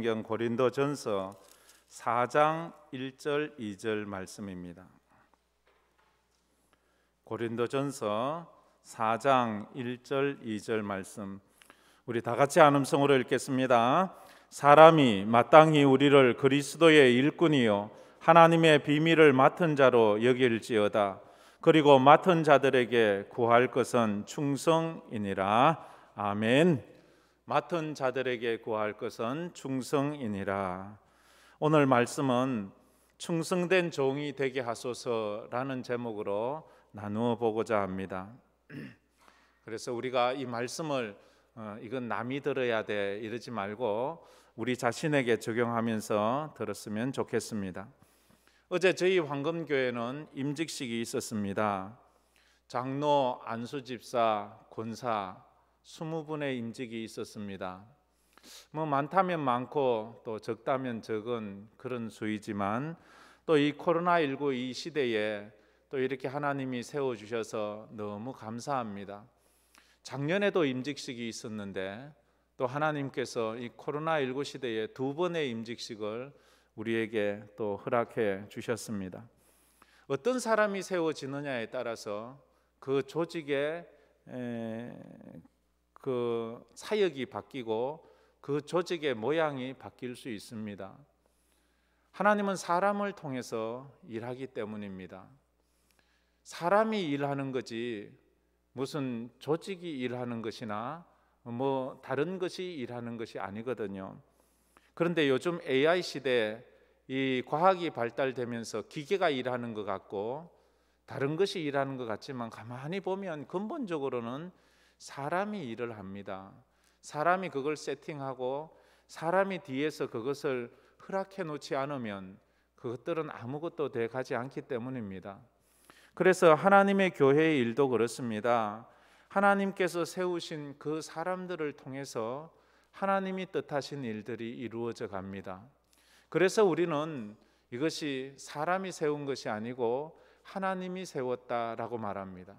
성경 고린도전서 4장 1절 2절 말씀입니다. 고린도전서 4장 1절 2절 말씀, 우리 다 같이 한음성으로 읽겠습니다. 사람이 마땅히 우리를 그리스도의 일꾼이요 하나님의 비밀을 맡은 자로 여길지어다. 그리고 맡은 자들에게 구할 것은 충성이니라. 아멘. 맡은 자들에게 구할 것은 충성이니라. 오늘 말씀은 충성된 종이 되게 하소서라는 제목으로 나누어 보고자 합니다. 그래서 우리가 이 말씀을 이건 남이 들어야 돼 이러지 말고 우리 자신에게 적용하면서 들었으면 좋겠습니다. 어제 저희 황금교회는 임직식이 있었습니다. 장로, 안수집사, 권사 20분의 임직이 있었습니다. 많다면 많고 또 적다면 적은 그런 수이지만 또 이 코로나19 이 시대에 또 이렇게 하나님이 세워주셔서 너무 감사합니다. 작년에도 임직식이 있었는데 또 하나님께서 이 코로나19 시대에 2번의 임직식을 우리에게 또 허락해 주셨습니다. 어떤 사람이 세워지느냐에 따라서 그 조직의 그 사역이 바뀌고 그 조직의 모양이 바뀔 수 있습니다. 하나님은 사람을 통해서 일하기 때문입니다. 사람이 일하는 거지 무슨 조직이 일하는 것이나 다른 것이 일하는 것이 아니거든요. 그런데 요즘 AI 시대에 이 과학이 발달되면서 기계가 일하는 것 같고 다른 것이 일하는 것 같지만 가만히 보면 근본적으로는 사람이 일을 합니다. 사람이 그걸 세팅하고 사람이 뒤에서 그것을 허락해 놓지 않으면 그것들은 아무것도 돼 가지 않기 때문입니다. 그래서 하나님의 교회의 일도 그렇습니다. 하나님께서 세우신 그 사람들을 통해서 하나님이 뜻하신 일들이 이루어져 갑니다. 그래서 우리는 이것이 사람이 세운 것이 아니고 하나님이 세웠다라고 말합니다.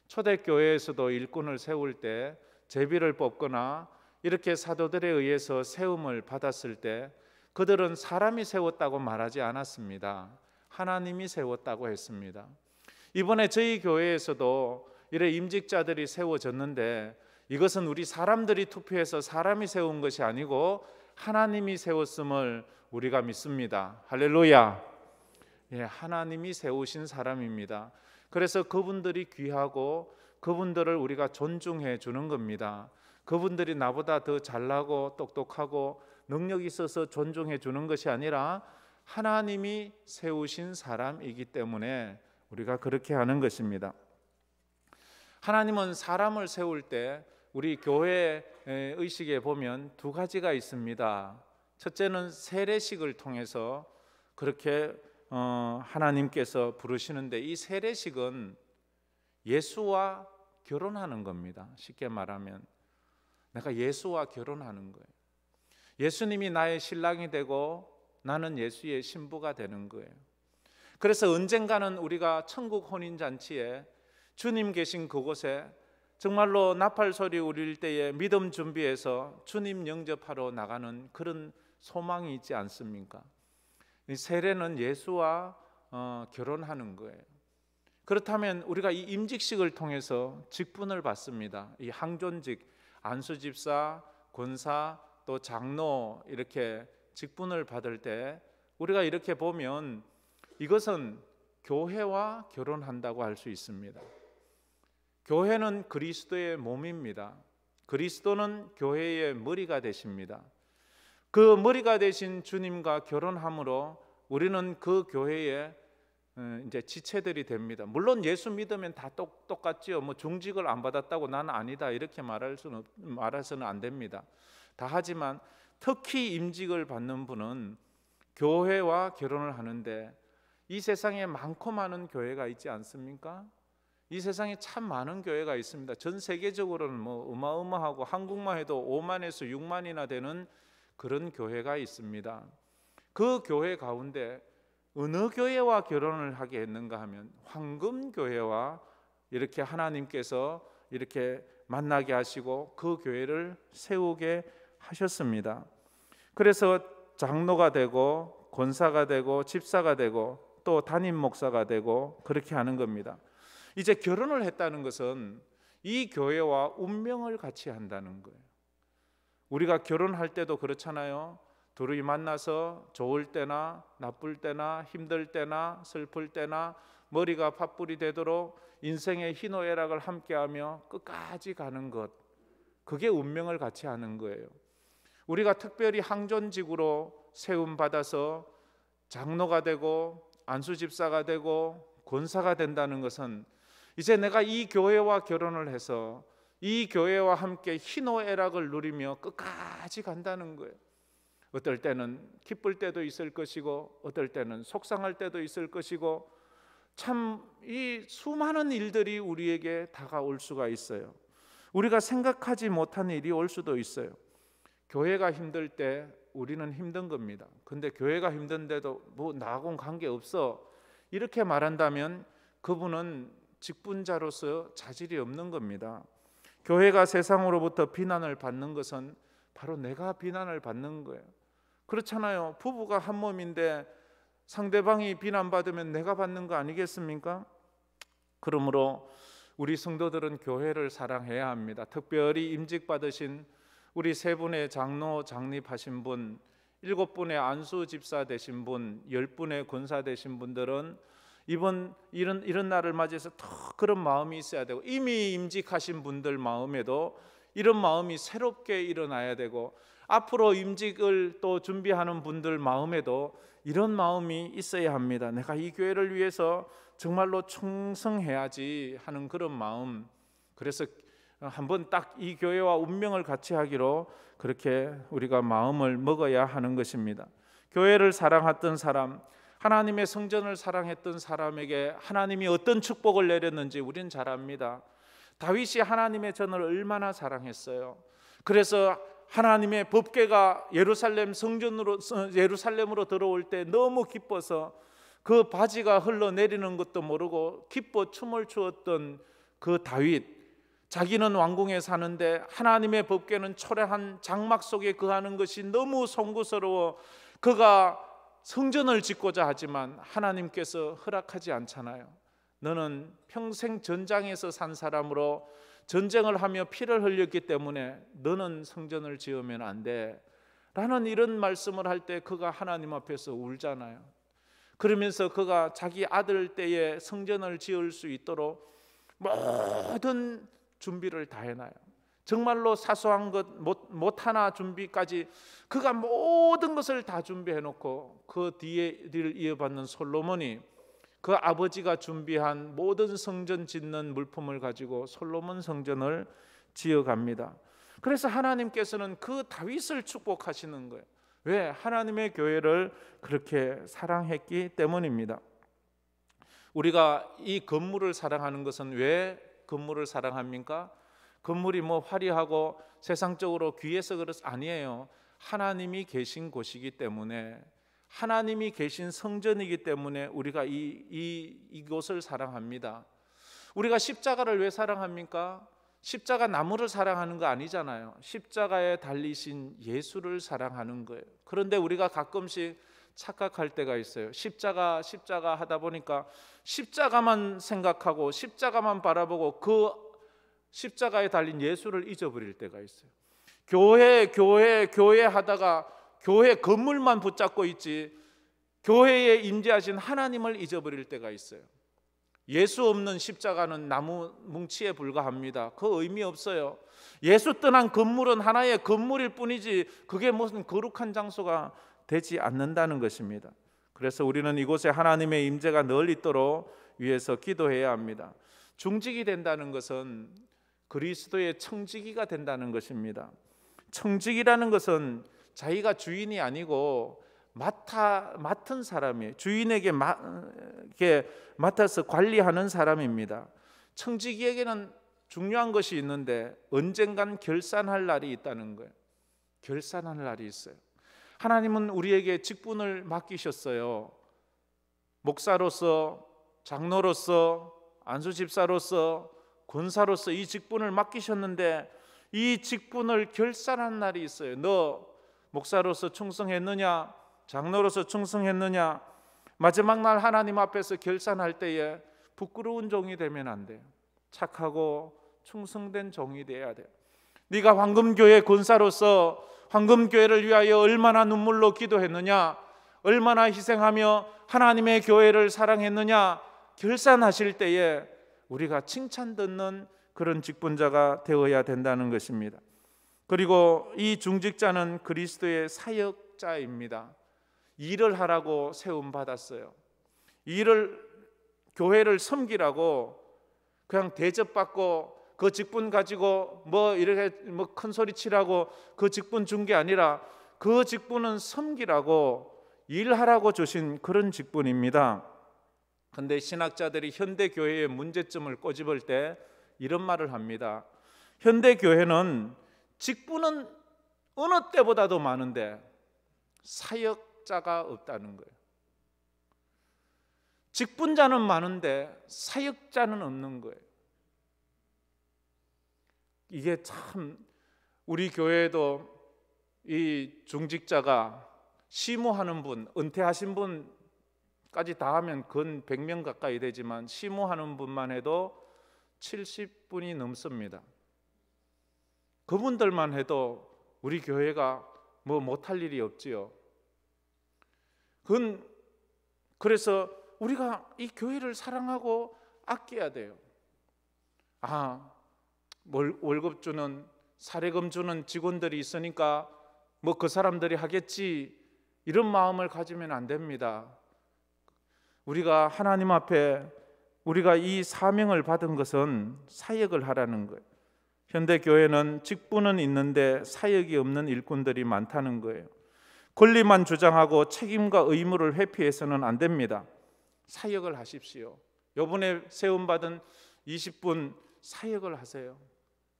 초대교회에서도 일꾼을 세울 때 제비를 뽑거나 이렇게 사도들에 의해서 세움을 받았을 때 그들은 사람이 세웠다고 말하지 않았습니다. 하나님이 세웠다고 했습니다. 이번에 저희 교회에서도 이래 임직자들이 세워졌는데 이것은 우리 사람들이 투표해서 사람이 세운 것이 아니고 하나님이 세웠음을 우리가 믿습니다. 할렐루야. 예, 하나님이 세우신 사람입니다. 그래서 그분들이 귀하고 그분들을 우리가 존중해 주는 겁니다. 그분들이 나보다 더 잘나고 똑똑하고 능력 있어서 존중해 주는 것이 아니라 하나님이 세우신 사람이기 때문에 우리가 그렇게 하는 것입니다. 하나님은 사람을 세울 때 우리 교회 의식에 보면 2가지가 있습니다. 첫째는 세례식을 통해서 그렇게 하나님께서 부르시는데 이 세례식은 예수와 결혼하는 겁니다. 쉽게 말하면 내가 예수와 결혼하는 거예요. 예수님이 나의 신랑이 되고 나는 예수의 신부가 되는 거예요. 그래서 언젠가는 우리가 천국 혼인잔치에 주님 계신 그곳에 정말로 나팔 소리 울릴 때에 믿음 준비해서 주님 영접하러 나가는 그런 소망이 있지 않습니까? 세례는 예수와 결혼하는 거예요. 그렇다면 우리가 이 임직식을 통해서 직분을 받습니다. 이 항존직, 안수집사, 권사, 또 장로 이렇게 직분을 받을 때 우리가 이렇게 보면 이것은 교회와 결혼한다고 할 수 있습니다. 교회는 그리스도의 몸입니다. 그리스도는 교회의 머리가 되십니다. 그 머리가 되신 주님과 결혼함으로 우리는 그 교회의 이제 지체들이 됩니다. 물론 예수 믿으면 다 똑같지요. 중직을 안 받았다고 나는 아니다 이렇게 말해서는 안 됩니다. 다 하지만 특히 임직을 받는 분은 교회와 결혼을 하는데 이 세상에 많고 많은 교회가 있지 않습니까? 이 세상에 참 많은 교회가 있습니다. 전 세계적으로는 어마어마하고 한국만 해도 5만에서 6만이나 되는 그런 교회가 있습니다. 그 교회 가운데 어느 교회와 결혼을 하게 했는가 하면 황금교회와 이렇게 하나님께서 이렇게 만나게 하시고 그 교회를 세우게 하셨습니다. 그래서 장로가 되고 권사가 되고 집사가 되고 또 담임 목사가 되고 그렇게 하는 겁니다. 이제 결혼을 했다는 것은 이 교회와 운명을 같이 한다는 거예요. 우리가 결혼할 때도 그렇잖아요. 둘이 만나서 좋을 때나 나쁠 때나 힘들 때나 슬플 때나 머리가 팥불이 되도록 인생의 희노애락을 함께하며 끝까지 가는 것, 그게 운명을 같이 하는 거예요. 우리가 특별히 항존직으로 세움받아서 장로가 되고 안수집사가 되고 권사가 된다는 것은 이제 내가 이 교회와 결혼을 해서 이 교회와 함께 희노애락을 누리며 끝까지 간다는 거예요. 어떨 때는 기쁠 때도 있을 것이고 어떨 때는 속상할 때도 있을 것이고 참 이 수많은 일들이 우리에게 다가올 수가 있어요. 우리가 생각하지 못한 일이 올 수도 있어요. 교회가 힘들 때 우리는 힘든 겁니다. 근데 교회가 힘든데도 뭐 나하고는 관계없어 이렇게 말한다면 그분은 직분자로서 자질이 없는 겁니다. 교회가 세상으로부터 비난을 받는 것은 바로 내가 비난을 받는 거예요. 그렇잖아요. 부부가 한 몸인데 상대방이 비난받으면 내가 받는 거 아니겠습니까? 그러므로 우리 성도들은 교회를 사랑해야 합니다. 특별히 임직 받으신 우리 3분의 장로 장립하신 분, 7분의 안수 집사 되신 분, 10분의 권사 되신 분들은 이번 이런 날을 맞이해서 더 그런 마음이 있어야 되고, 이미 임직하신 분들 마음에도 이런 마음이 새롭게 일어나야 되고, 앞으로 임직을 또 준비하는 분들 마음에도 이런 마음이 있어야 합니다. 내가 이 교회를 위해서 정말로 충성해야지 하는 그런 마음. 그래서 한번 딱 이 교회와 운명을 같이 하기로 그렇게 우리가 마음을 먹어야 하는 것입니다. 교회를 사랑했던 사람, 하나님의 성전을 사랑했던 사람에게 하나님이 어떤 축복을 내렸는지 우리는 잘 압니다. 다윗이 하나님의 전을 얼마나 사랑했어요. 그래서 하나님의 법궤가 예루살렘으로 들어올 때 너무 기뻐서 그 바지가 흘러내리는 것도 모르고 기뻐 춤을 추었던 그 다윗, 자기는 왕궁에 사는데 하나님의 법궤는 초라한 장막 속에 거하는 것이 너무 송구스러워 그가 성전을 짓고자 하지만 하나님께서 허락하지 않잖아요. 너는 평생 전장에서 산 사람으로 전쟁을 하며 피를 흘렸기 때문에 너는 성전을 지으면 안 돼 라는 이런 말씀을 할 때 그가 하나님 앞에서 울잖아요. 그러면서 그가 자기 아들 때에 성전을 지을 수 있도록 모든 준비를 다 해놔요. 정말로 사소한 것 못 하나 준비까지 그가 모든 것을 다 준비해 놓고 그 뒤를 이어받는 솔로몬이 그 아버지가 준비한 모든 성전 짓는 물품을 가지고 솔로몬 성전을 지어갑니다. 그래서 하나님께서는 그 다윗을 축복하시는 거예요. 왜? 하나님의 교회를 그렇게 사랑했기 때문입니다. 우리가 이 건물을 사랑하는 것은 왜 건물을 사랑합니까? 건물이 뭐 화려하고 세상적으로 귀해서 그래서 아니에요. 하나님이 계신 곳이기 때문에, 하나님이 계신 성전이기 때문에 우리가 이곳을 사랑합니다. 우리가 십자가를 왜 사랑합니까? 십자가 나무를 사랑하는 거 아니잖아요. 십자가에 달리신 예수를 사랑하는 거예요. 그런데 우리가 가끔씩 착각할 때가 있어요. 십자가 하다 보니까 십자가만 생각하고 십자가만 바라보고 그 십자가에 달린 예수를 잊어버릴 때가 있어요. 교회 하다가 교회 건물만 붙잡고 있지 교회에 임재하신 하나님을 잊어버릴 때가 있어요. 예수 없는 십자가는 나무 뭉치에 불과합니다. 그 의미 없어요. 예수 떠난 건물은 하나의 건물일 뿐이지 그게 무슨 거룩한 장소가 되지 않는다는 것입니다. 그래서 우리는 이곳에 하나님의 임재가 늘 있도록 위해서 기도해야 합니다. 중직이 된다는 것은 그리스도의 청지기가 된다는 것입니다. 청직이라는 것은 자기가 주인이 아니고 맡은 사람이에요. 주인에게 맡아서 관리하는 사람입니다. 청지기에게는 중요한 것이 있는데 언젠간 결산할 날이 있다는 거예요. 결산할 날이 있어요. 하나님은 우리에게 직분을 맡기셨어요. 목사로서, 장로로서, 안수집사로서, 권사로서 이 직분을 맡기셨는데 이 직분을 결산한 날이 있어요. 목사로서 충성했느냐, 장로로서 충성했느냐, 마지막 날 하나님 앞에서 결산할 때에 부끄러운 종이 되면 안 돼요. 착하고 충성된 종이 되어야 돼요. 네가 황금교회 권사로서 황금교회를 위하여 얼마나 눈물로 기도했느냐, 얼마나 희생하며 하나님의 교회를 사랑했느냐 결산하실 때에 우리가 칭찬 듣는 그런 직분자가 되어야 된다는 것입니다. 그리고 이 중직자는 그리스도의 사역자입니다. 일을 하라고 세움 받았어요. 교회를 섬기라고 그냥 대접받고 그 직분 가지고 이렇게 큰 소리 치라고 그 직분 준 게 아니라 그 직분은 섬기라고 일하라고 주신 그런 직분입니다. 그런데 신학자들이 현대 교회의 문제점을 꼬집을 때 이런 말을 합니다. 현대 교회는 직분은 어느 때보다도 많은데 사역자가 없다는 거예요. 직분자는 많은데 사역자는 없는 거예요. 이게 참 우리 교회에도 이 중직자가 시무하는 분, 은퇴하신 분까지 다 하면 근 100명 가까이 되지만 시무하는 분만 해도 70분이 넘습니다. 그분들만 해도 우리 교회가 못할 일이 없지요. 그래서 우리가 이 교회를 사랑하고 아껴야 돼요. 월급 주는, 사례금 주는 직원들이 있으니까 그 사람들이 하겠지, 이런 마음을 가지면 안 됩니다. 우리가 하나님 앞에 우리가 이 사명을 받은 것은 사역을 하라는 거예요. 현대 교회는 직분은 있는데 사역이 없는 일꾼들이 많다는 거예요. 권리만 주장하고 책임과 의무를 회피해서는 안 됩니다. 사역을 하십시오. 이번에 세움받은 20분 사역을 하세요.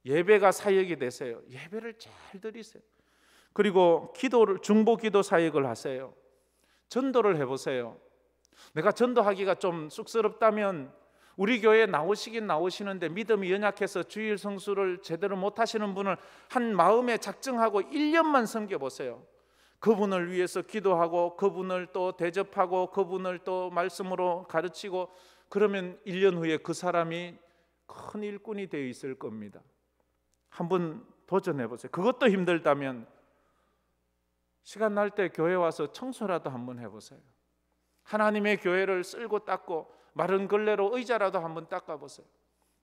예배가 사역이 되세요. 예배를 잘 드리세요. 그리고 중보기도 사역을 하세요. 전도를 해보세요. 내가 전도하기가 좀 쑥스럽다면 우리 교회에 나오시긴 나오시는데 믿음이 연약해서 주일 성수를 제대로 못하시는 분을 한 마음에 작정하고 1년만 섬겨보세요. 그분을 위해서 기도하고 그분을 또 대접하고 그분을 또 말씀으로 가르치고 그러면 1년 후에 그 사람이 큰 일꾼이 되어 있을 겁니다. 한번 도전해보세요. 그것도 힘들다면 시간 날 때 교회 와서 청소라도 한번 해보세요. 하나님의 교회를 쓸고 닦고 마른 걸레로 의자라도 한번 닦아보세요.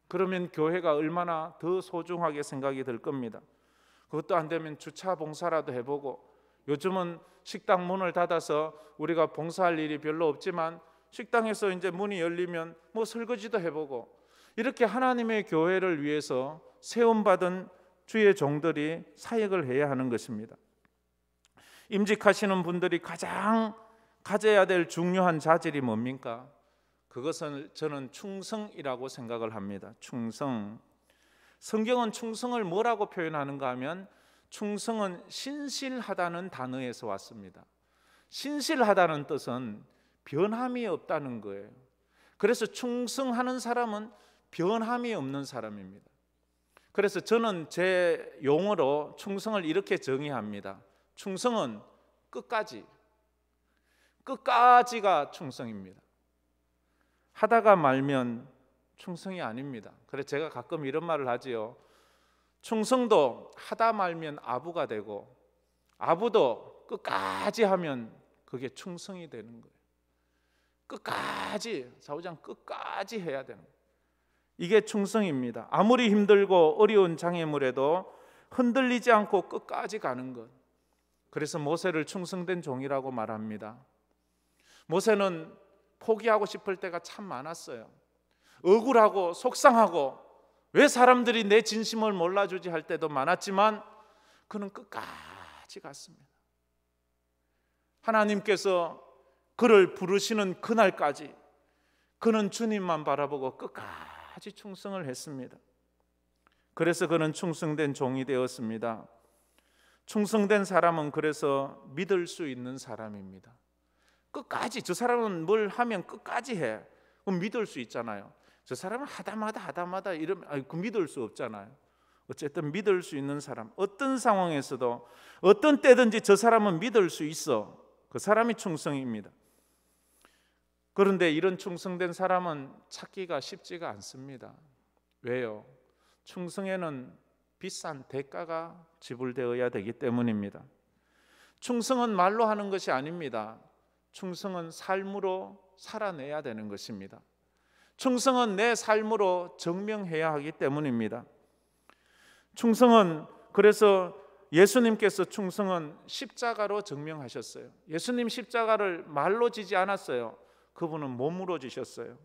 그러면 교회가 얼마나 더 소중하게 생각이 들 겁니다. 그것도 안 되면 주차 봉사라도 해보고, 요즘은 식당 문을 닫아서 우리가 봉사할 일이 별로 없지만 식당에서 이제 문이 열리면 설거지도 해보고, 이렇게 하나님의 교회를 위해서 세움받은 주의 종들이 사역을 해야 하는 것입니다. 임직하시는 분들이 가장 가져야 될 중요한 자질이 뭡니까? 그것은 저는 충성이라고 생각을 합니다. 충성. 성경은 충성을 뭐라고 표현하는가 하면 충성은 신실하다는 단어에서 왔습니다. 신실하다는 뜻은 변함이 없다는 거예요. 그래서 충성하는 사람은 변함이 없는 사람입니다. 그래서 저는 제 용어로 충성을 이렇게 정의합니다. 충성은 끝까지가 충성입니다. 하다가 말면 충성이 아닙니다. 그래서 제가 가끔 이런 말을 하지요. 충성도 하다 말면 아부가 되고, 아부도 끝까지 하면 그게 충성이 되는 거예요. 끝까지, 사후장 끝까지 해야 되는 거예요. 이게 충성입니다. 아무리 힘들고 어려운 장애물에도 흔들리지 않고 끝까지 가는 것. 그래서 모세를 충성된 종이라고 말합니다. 모세는 포기하고 싶을 때가 참 많았어요. 억울하고 속상하고 왜 사람들이 내 진심을 몰라주지 할 때도 많았지만 그는 끝까지 갔습니다. 하나님께서 그를 부르시는 그날까지 그는 주님만 바라보고 끝까지 충성을 했습니다. 그래서 그는 충성된 종이 되었습니다. 충성된 사람은 그래서 믿을 수 있는 사람입니다. 끝까지, 저 사람은 뭘 하면 끝까지 해. 그럼 믿을 수 있잖아요. 저 사람은 하다마다 이러면 그 믿을 수 없잖아요. 어쨌든 믿을 수 있는 사람, 어떤 상황에서도 어떤 때든지 저 사람은 믿을 수 있어. 그 사람이 충성입니다. 그런데 이런 충성된 사람은 찾기가 쉽지가 않습니다. 왜요? 충성에는 비싼 대가가 지불되어야 되기 때문입니다. 충성은 말로 하는 것이 아닙니다. 충성은 삶으로 살아내야 되는 것입니다. 충성은 내 삶으로 증명해야 하기 때문입니다. 충성은, 그래서 예수님께서 충성은 십자가로 증명하셨어요. 예수님 십자가를 말로 지지 않았어요. 그분은 몸으로 지셨어요.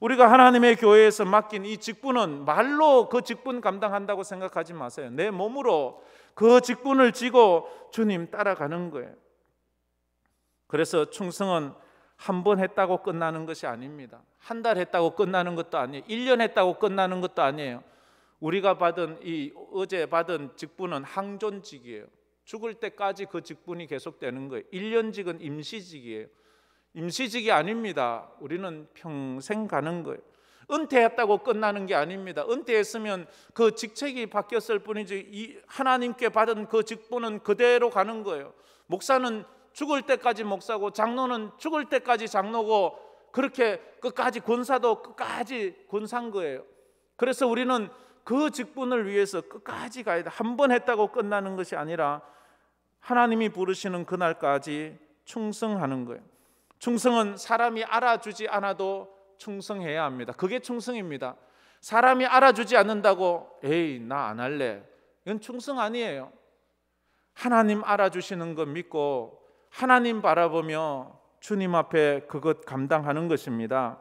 우리가 하나님의 교회에서 맡긴 이 직분은 말로 그 직분 감당한다고 생각하지 마세요. 내 몸으로 그 직분을 지고 주님 따라가는 거예요. 그래서 충성은 한 번 했다고 끝나는 것이 아닙니다. 한 달 했다고 끝나는 것도 아니에요. 1년 했다고 끝나는 것도 아니에요. 우리가 어제 받은 직분은 항존직이에요. 죽을 때까지 그 직분이 계속되는 거예요. 1년직은 임시직이에요. 임시직이 아닙니다. 우리는 평생 가는 거예요. 은퇴했다고 끝나는 게 아닙니다. 은퇴했으면 그 직책이 바뀌었을 뿐이지 하나님께 받은 그 직분은 그대로 가는 거예요. 목사는 죽을 때까지 목사고 장로는 죽을 때까지 장로고 그렇게 끝까지 권사도 끝까지 권사인 거예요. 그래서 우리는 그 직분을 위해서 끝까지 가야 돼. 한 번 했다고 끝나는 것이 아니라 하나님이 부르시는 그날까지 충성하는 거예요. 충성은 사람이 알아주지 않아도 충성해야 합니다. 그게 충성입니다. 사람이 알아주지 않는다고 에이 나 안 할래, 이건 충성 아니에요. 하나님 알아주시는 것 믿고 하나님 바라보며 주님 앞에 그것 감당하는 것입니다.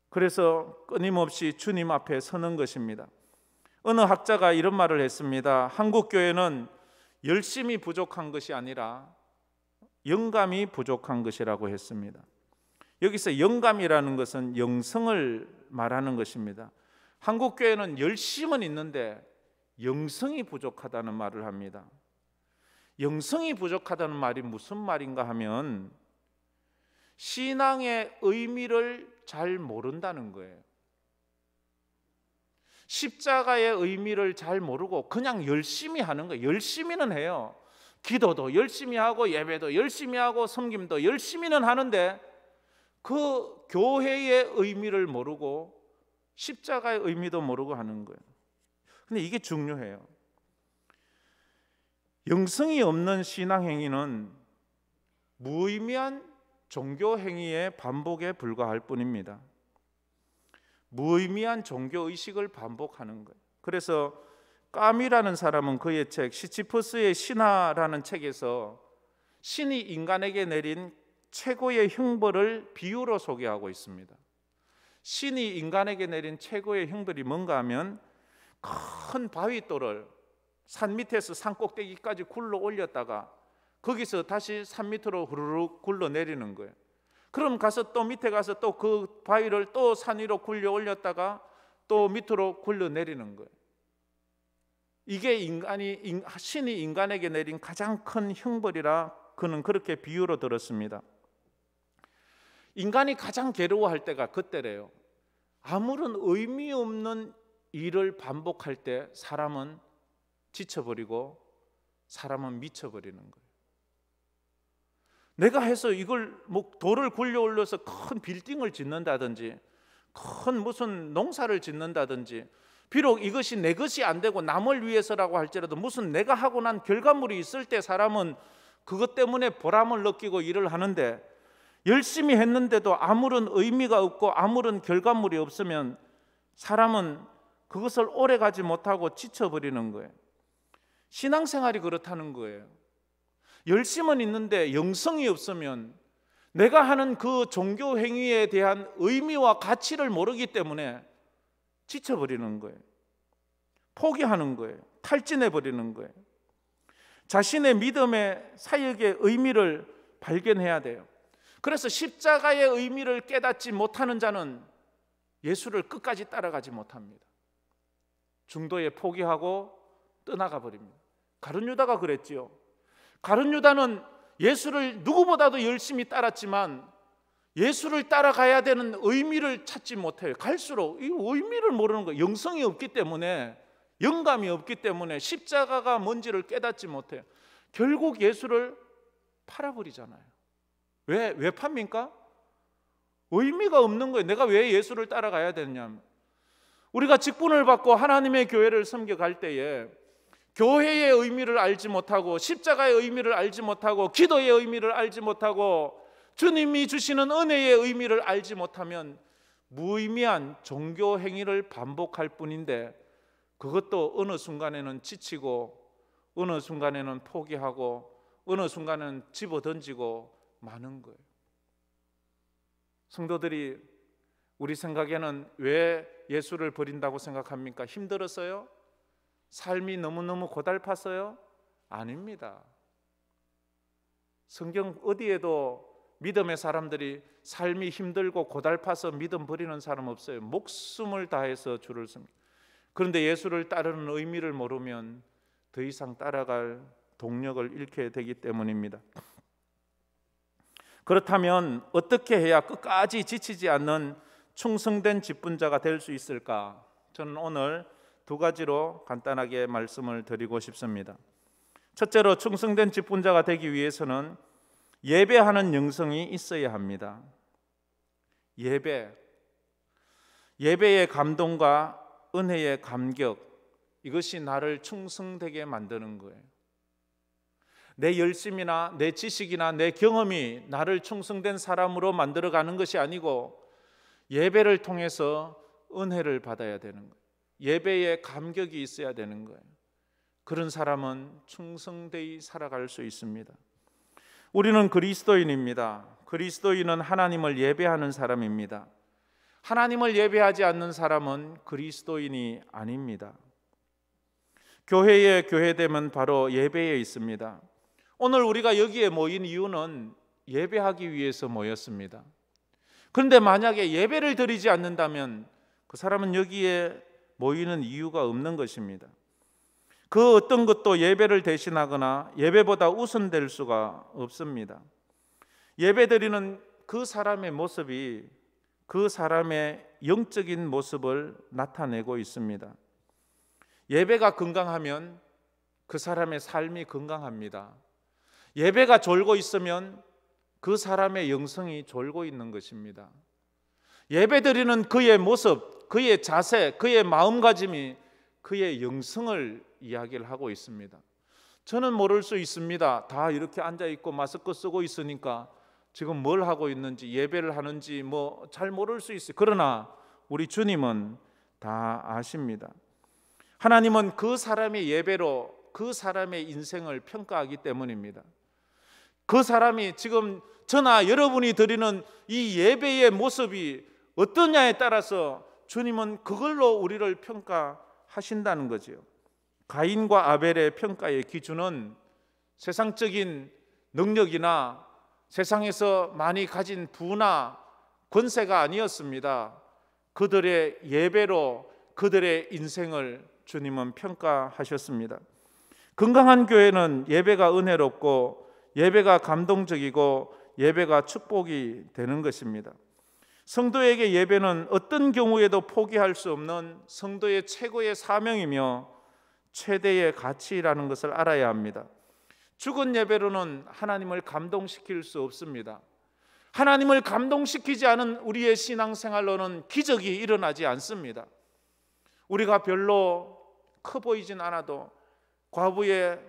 그래서 끊임없이 주님 앞에 서는 것입니다. 어느 학자가 이런 말을 했습니다. 한국 교회는 열심이 부족한 것이 아니라 영감이 부족한 것이라고 했습니다. 여기서 영감이라는 것은 영성을 말하는 것입니다. 한국 교회는 열심은 있는데 영성이 부족하다는 말을 합니다. 영성이 부족하다는 말이 무슨 말인가 하면 신앙의 의미를 잘 모른다는 거예요. 십자가의 의미를 잘 모르고 그냥 열심히 하는 거예요. 열심히는 해요. 기도도 열심히 하고 예배도 열심히 하고 섬김도 열심히는 하는데 그 교회의 의미를 모르고 십자가의 의미도 모르고 하는 거예요. 근데 이게 중요해요. 영성이 없는 신앙행위는 무의미한 종교행위의 반복에 불과할 뿐입니다. 무의미한 종교의식을 반복하는 거예요. 그래서 까미라는 사람은 그의 책 시치퍼스의 신화라는 책에서 신이 인간에게 내린 최고의 형벌을 비유로 소개하고 있습니다. 신이 인간에게 내린 최고의 형벌이 뭔가 하면 큰 바위돌을 산 밑에서 산 꼭대기까지 굴러 올렸다가 거기서 다시 산 밑으로 후루룩 굴러 내리는 거예요. 그럼 가서 또 밑에 가서 또 그 바위를 또 산 위로 굴려 올렸다가 또 밑으로 굴러 내리는 거예요. 이게 신이 인간에게 내린 가장 큰 형벌이라 그는 그렇게 비유로 들었습니다. 인간이 가장 괴로워할 때가 그때래요. 아무런 의미 없는 일을 반복할 때 사람은 지쳐버리고 사람은 미쳐버리는 거예요. 내가 해서 이걸 돌을 굴려 올려서 큰 빌딩을 짓는다든지 큰 무슨 농사를 짓는다든지 비록 이것이 내 것이 안 되고 남을 위해서라고 할지라도 무슨 내가 하고 난 결과물이 있을 때 사람은 그것 때문에 보람을 느끼고 일을 하는데 열심히 했는데도 아무런 의미가 없고 아무런 결과물이 없으면 사람은 그것을 오래 가지 못하고 지쳐버리는 거예요. 신앙생활이 그렇다는 거예요. 열심은 있는데 영성이 없으면 내가 하는 그 종교 행위에 대한 의미와 가치를 모르기 때문에 지쳐버리는 거예요. 포기하는 거예요. 탈진해버리는 거예요. 자신의 믿음의 사역의 의미를 발견해야 돼요. 그래서 십자가의 의미를 깨닫지 못하는 자는 예수를 끝까지 따라가지 못합니다. 중도에 포기하고 떠나가 버립니다. 가룟 유다가 그랬지요. 가룟 유다는 예수를 누구보다도 열심히 따랐지만 예수를 따라가야 되는 의미를 찾지 못해요. 갈수록 이 의미를 모르는 거예요. 영성이 없기 때문에 영감이 없기 때문에 십자가가 뭔지를 깨닫지 못해요. 결국 예수를 팔아버리잖아요. 왜 팝니까? 의미가 없는 거예요. 내가 왜 예수를 따라가야 되느냐. 우리가 직분을 받고 하나님의 교회를 섬겨갈 때에 교회의 의미를 알지 못하고 십자가의 의미를 알지 못하고 기도의 의미를 알지 못하고 주님이 주시는 은혜의 의미를 알지 못하면 무의미한 종교 행위를 반복할 뿐인데, 그것도 어느 순간에는 지치고 어느 순간에는 포기하고 어느 순간은 집어던지고 마는 거예요. 성도들이 우리 생각에는 왜 예수를 버린다고 생각합니까? 힘들었어요? 삶이 너무너무 고달팠어요? 아닙니다. 성경 어디에도 믿음의 사람들이 삶이 힘들고 고달파서 믿음 버리는 사람 없어요. 목숨을 다해서 주를 섬깁니다. 그런데 예수를 따르는 의미를 모르면 더 이상 따라갈 동력을 잃게 되기 때문입니다. 그렇다면 어떻게 해야 끝까지 지치지 않는 충성된 직분자가 될 수 있을까? 저는 오늘 두 가지로 간단하게 말씀을 드리고 싶습니다. 첫째로, 충성된 직분자가 되기 위해서는 예배하는 영성이 있어야 합니다. 예배의 감동과 은혜의 감격, 이것이 나를 충성되게 만드는 거예요. 내 열심이나 내 지식이나 내 경험이 나를 충성된 사람으로 만들어가는 것이 아니고 예배를 통해서 은혜를 받아야 되는 거예요. 예배에 감격이 있어야 되는 거예요. 그런 사람은 충성되이 살아갈 수 있습니다. 우리는 그리스도인입니다. 그리스도인은 하나님을 예배하는 사람입니다. 하나님을 예배하지 않는 사람은 그리스도인이 아닙니다. 교회의 교회됨은 바로 예배에 있습니다. 오늘 우리가 여기에 모인 이유는 예배하기 위해서 모였습니다. 그런데 만약에 예배를 드리지 않는다면 그 사람은 여기에 모이는 이유가 없는 것입니다. 그 어떤 것도 예배를 대신하거나 예배보다 우선될 수가 없습니다. 예배드리는 그 사람의 모습이 그 사람의 영적인 모습을 나타내고 있습니다. 예배가 건강하면 그 사람의 삶이 건강합니다. 예배가 졸고 있으면 그 사람의 영성이 졸고 있는 것입니다. 예배드리는 그의 모습, 그의 자세, 그의 마음가짐이 그의 영성을 이야기를 하고 있습니다. 저는 모를 수 있습니다. 다 이렇게 앉아있고 마스크 쓰고 있으니까 지금 뭘 하고 있는지, 예배를 하는지 잘 모를 수 있어요. 그러나 우리 주님은 다 아십니다. 하나님은 그 사람의 예배로 그 사람의 인생을 평가하기 때문입니다. 그 사람이 지금 저나 여러분이 드리는 이 예배의 모습이 어떠냐에 따라서 주님은 그걸로 우리를 평가하신다는 거죠. 가인과 아벨의 평가의 기준은 세상적인 능력이나 세상에서 많이 가진 부나 권세가 아니었습니다. 그들의 예배로 그들의 인생을 주님은 평가하셨습니다. 건강한 교회는 예배가 은혜롭고 예배가 감동적이고 예배가 축복이 되는 것입니다. 성도에게 예배는 어떤 경우에도 포기할 수 없는 성도의 최고의 사명이며 최대의 가치라는 것을 알아야 합니다. 죽은 예배로는 하나님을 감동시킬 수 없습니다. 하나님을 감동시키지 않은 우리의 신앙생활로는 기적이 일어나지 않습니다. 우리가 별로 커 보이진 않아도 과부의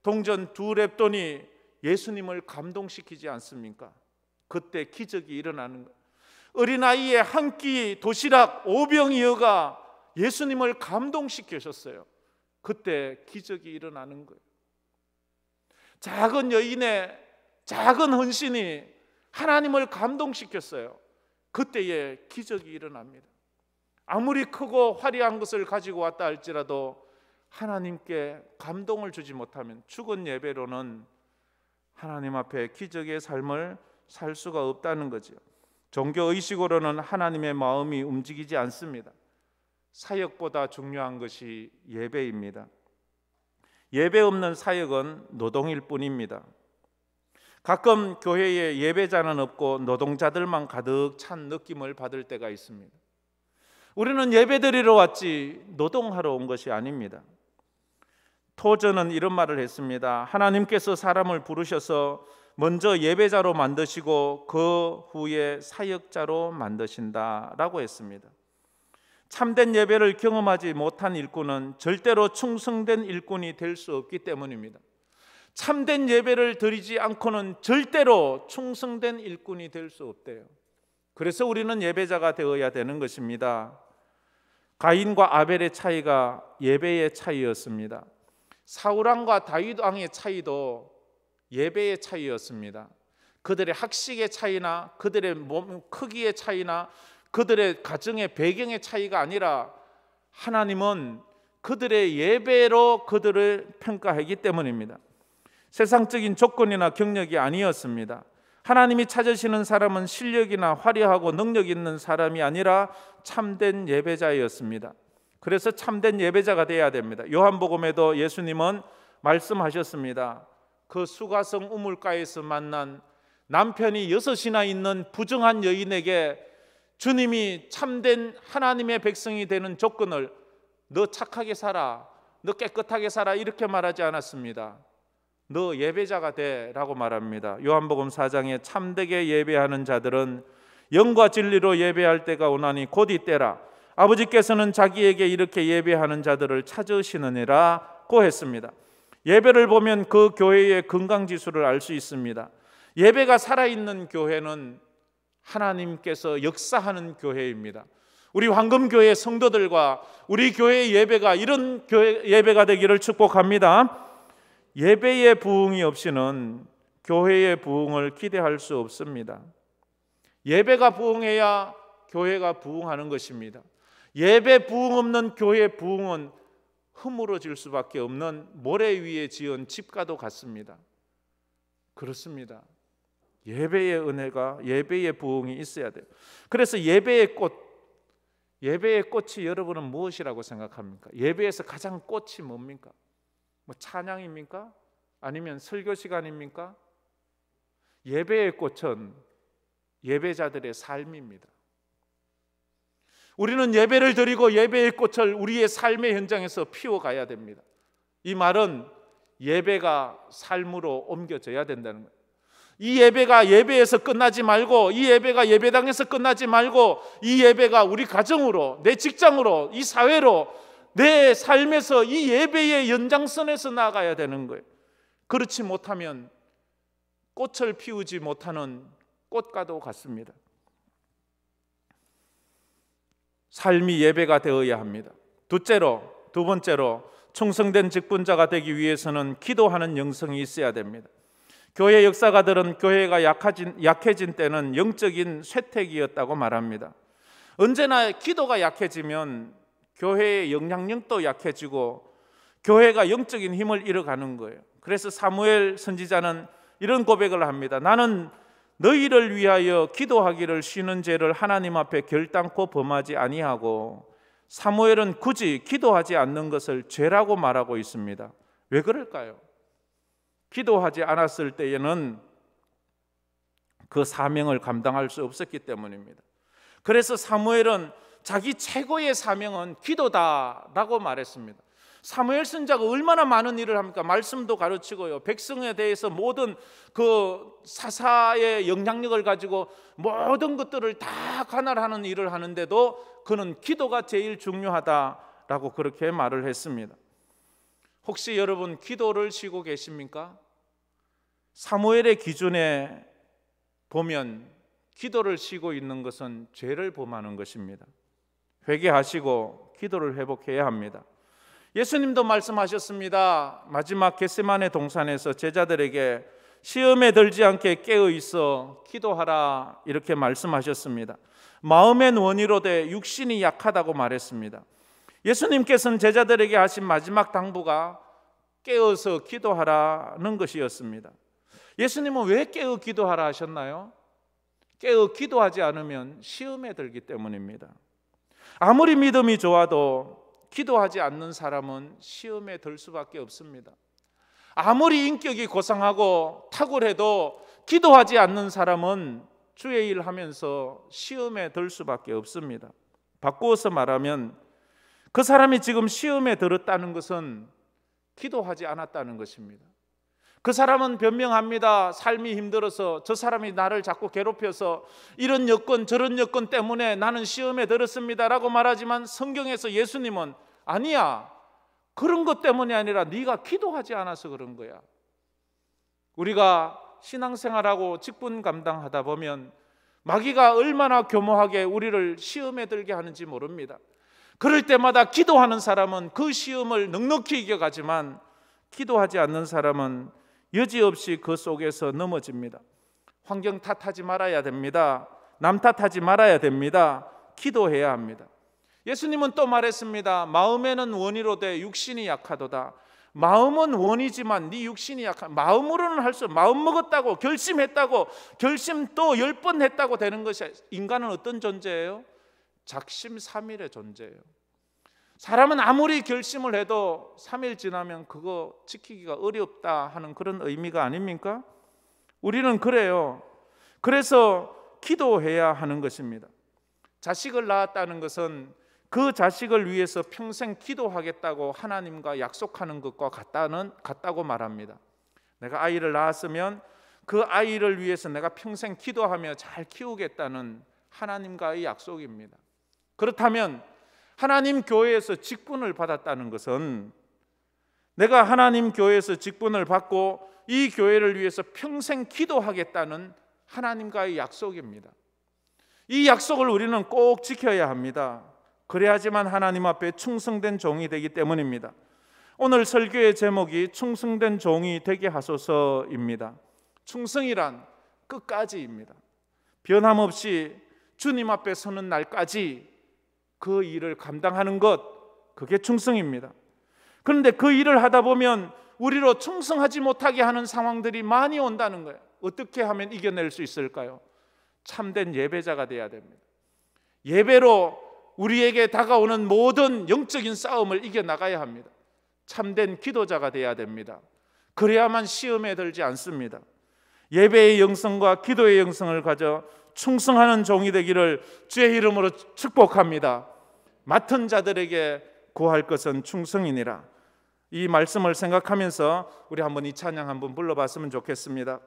동전 2렙돈이 예수님을 감동시키지 않습니까? 그때 기적이 일어나는 거예요. 어린아이의 한 끼 도시락 5병이어가 예수님을 감동시키셨어요. 그때 기적이 일어나는 거예요. 작은 여인의 작은 헌신이 하나님을 감동시켰어요. 그때에 기적이 일어납니다. 아무리 크고 화려한 것을 가지고 왔다 할지라도 하나님께 감동을 주지 못하면 죽은 예배로는 하나님 앞에 기적의 삶을 살 수가 없다는 거죠. 종교의식으로는 하나님의 마음이 움직이지 않습니다. 사역보다 중요한 것이 예배입니다. 예배 없는 사역은 노동일 뿐입니다. 가끔 교회에 예배자는 없고 노동자들만 가득 찬 느낌을 받을 때가 있습니다. 우리는 예배드리러 왔지 노동하러 온 것이 아닙니다. 토저는 이런 말을 했습니다. 하나님께서 사람을 부르셔서 먼저 예배자로 만드시고 그 후에 사역자로 만드신다라고 했습니다. 참된 예배를 경험하지 못한 일꾼은 절대로 충성된 일꾼이 될 수 없기 때문입니다. 참된 예배를 드리지 않고는 절대로 충성된 일꾼이 될 수 없대요. 그래서 우리는 예배자가 되어야 되는 것입니다. 가인과 아벨의 차이가 예배의 차이였습니다. 사울왕과 다윗왕의 차이도 예배의 차이였습니다. 그들의 학식의 차이나 그들의 몸 크기의 차이나 그들의 가정의 배경의 차이가 아니라 하나님은 그들의 예배로 그들을 평가하기 때문입니다. 세상적인 조건이나 경력이 아니었습니다. 하나님이 찾으시는 사람은 실력이나 화려하고 능력 있는 사람이 아니라 참된 예배자였습니다. 그래서 참된 예배자가 되어야 됩니다. 요한복음에도 예수님은 말씀하셨습니다. 그 수가성 우물가에서 만난 남편이 6이나 있는 부정한 여인에게 주님이 참된 하나님의 백성이 되는 조건을 너 착하게 살아, 너 깨끗하게 살아 이렇게 말하지 않았습니다. 너 예배자가 되라고 말합니다. 요한복음 4장에 참되게 예배하는 자들은 영과 진리로 예배할 때가 오나니 곧 이때라. 아버지께서는 자기에게 이렇게 예배하는 자들을 찾으시느니라고 했습니다. 예배를 보면 그 교회의 건강지수를 알 수 있습니다. 예배가 살아있는 교회는 하나님께서 역사하는 교회입니다. 우리 황금교회 성도들과 우리 교회의 예배가 이런 교회 예배가 되기를 축복합니다. 예배의 부흥이 없이는 교회의 부흥을 기대할 수 없습니다. 예배가 부흥해야 교회가 부흥하는 것입니다. 예배 부흥 없는 교회 부흥은 허물어질 수밖에 없는 모래 위에 지은 집과도 같습니다. 그렇습니다. 예배의 은혜가 예배의 부흥이 있어야 돼요. 그래서 예배의 꽃이 여러분은 무엇이라고 생각합니까? 예배에서 가장 꽃이 뭡니까? 뭐 찬양입니까? 아니면 설교 시간입니까? 예배의 꽃은 예배자들의 삶입니다. 우리는 예배를 드리고 예배의 꽃을 우리의 삶의 현장에서 피워가야 됩니다. 이 말은 예배가 삶으로 옮겨져야 된다는 거예요. 이 예배가 예배에서 끝나지 말고, 이 예배가 예배당에서 끝나지 말고, 이 예배가 우리 가정으로, 내 직장으로, 이 사회로, 내 삶에서 이 예배의 연장선에서 나아가야 되는 거예요. 그렇지 못하면 꽃을 피우지 못하는 꽃과도 같습니다. 삶이 예배가 되어야 합니다. 두 번째로 충성된 직분자가 되기 위해서는 기도하는 영성이 있어야 됩니다. 교회 역사가들은 교회가 약해진 때는 영적인 쇠퇴기였다고 말합니다. 언제나 기도가 약해지면 교회의 영향력도 약해지고 교회가 영적인 힘을 잃어가는 거예요. 그래서 사무엘 선지자는 이런 고백을 합니다. 나는 너희를 위하여 기도하기를 쉬는 죄를 하나님 앞에 결단코 범하지 아니하고, 사무엘은 굳이 기도하지 않는 것을 죄라고 말하고 있습니다. 왜 그럴까요? 기도하지 않았을 때에는 그 사명을 감당할 수 없었기 때문입니다. 그래서 사무엘은 자기 최고의 사명은 기도다라고 말했습니다. 사무엘 선지자가 얼마나 많은 일을 합니까? 말씀도 가르치고요, 백성에 대해서 모든 그 사사의 영향력을 가지고 모든 것들을 다 관할하는 일을 하는데도 그는 기도가 제일 중요하다라고 그렇게 말을 했습니다. 혹시 여러분 기도를 쉬고 계십니까? 사무엘의 기준에 보면 기도를 쉬고 있는 것은 죄를 범하는 것입니다. 회개하시고 기도를 회복해야 합니다. 예수님도 말씀하셨습니다. 마지막 겟세마네 동산에서 제자들에게 시험에 들지 않게 깨어 있어 기도하라 이렇게 말씀하셨습니다. 마음의 원이로되 육신이 약하다고 말했습니다. 예수님께서는 제자들에게 하신 마지막 당부가 깨어서 기도하라는 것이었습니다. 예수님은 왜 깨어 기도하라 하셨나요? 깨어 기도하지 않으면 시험에 들기 때문입니다. 아무리 믿음이 좋아도 기도하지 않는 사람은 시험에 들 수밖에 없습니다. 아무리 인격이 고상하고 탁월해도 기도하지 않는 사람은 주의 일 하면서 시험에 들 수밖에 없습니다. 바꾸어서 말하면 그 사람이 지금 시험에 들었다는 것은 기도하지 않았다는 것입니다. 그 사람은 변명합니다. 삶이 힘들어서, 저 사람이 나를 자꾸 괴롭혀서 이런 여건 저런 여건 때문에 나는 시험에 들었습니다 라고 말하지만, 성경에서 예수님은 아니야, 그런 것 때문이 아니라 네가 기도하지 않아서 그런 거야. 우리가 신앙생활하고 직분 감당하다 보면 마귀가 얼마나 교모하게 우리를 시험에 들게 하는지 모릅니다. 그럴 때마다 기도하는 사람은 그 시험을 넉넉히 이겨가지만, 기도하지 않는 사람은 여지없이 그 속에서 넘어집니다. 환경 탓하지 말아야 됩니다. 남 탓하지 말아야 됩니다. 기도해야 합니다. 예수님은 또 말했습니다. 마음에는 원이로되 육신이 약하도다. 마음은 원이지만 네 육신이 약한, 마음으로는 할 수, 마음 먹었다고 결심했다고 결심 또 10번 했다고 되는 것이, 인간은 어떤 존재예요? 작심삼일의 존재예요. 사람은 아무리 결심을 해도 3일 지나면 그거 지키기가 어렵다 하는 그런 의미가 아닙니까? 우리는 그래요. 그래서 기도해야 하는 것입니다. 자식을 낳았다는 것은 그 자식을 위해서 평생 기도하겠다고 하나님과 약속하는 것과 같다고 말합니다. 내가 아이를 낳았으면 그 아이를 위해서 내가 평생 기도하며 잘 키우겠다는 하나님과의 약속입니다. 그렇다면 하나님 교회에서 직분을 받았다는 것은 내가 하나님 교회에서 직분을 받고 이 교회를 위해서 평생 기도하겠다는 하나님과의 약속입니다. 이 약속을 우리는 꼭 지켜야 합니다. 그래야지만 하나님 앞에 충성된 종이 되기 때문입니다. 오늘 설교의 제목이 충성된 종이 되게 하소서입니다. 충성이란 끝까지입니다. 변함없이 주님 앞에 서는 날까지 그 일을 감당하는 것, 그게 충성입니다. 그런데 그 일을 하다 보면 우리로 충성하지 못하게 하는 상황들이 많이 온다는 거예요. 어떻게 하면 이겨낼 수 있을까요? 참된 예배자가 돼야 됩니다. 예배로 우리에게 다가오는 모든 영적인 싸움을 이겨나가야 합니다. 참된 기도자가 돼야 됩니다. 그래야만 시험에 들지 않습니다. 예배의 영성과 기도의 영성을 가져 충성하는 종이 되기를 주의 이름으로 축복합니다. 맡은 자들에게 구할 것은 충성이니라. 이 말씀을 생각하면서 우리 한번 이 찬양 한번 불러봤으면 좋겠습니다.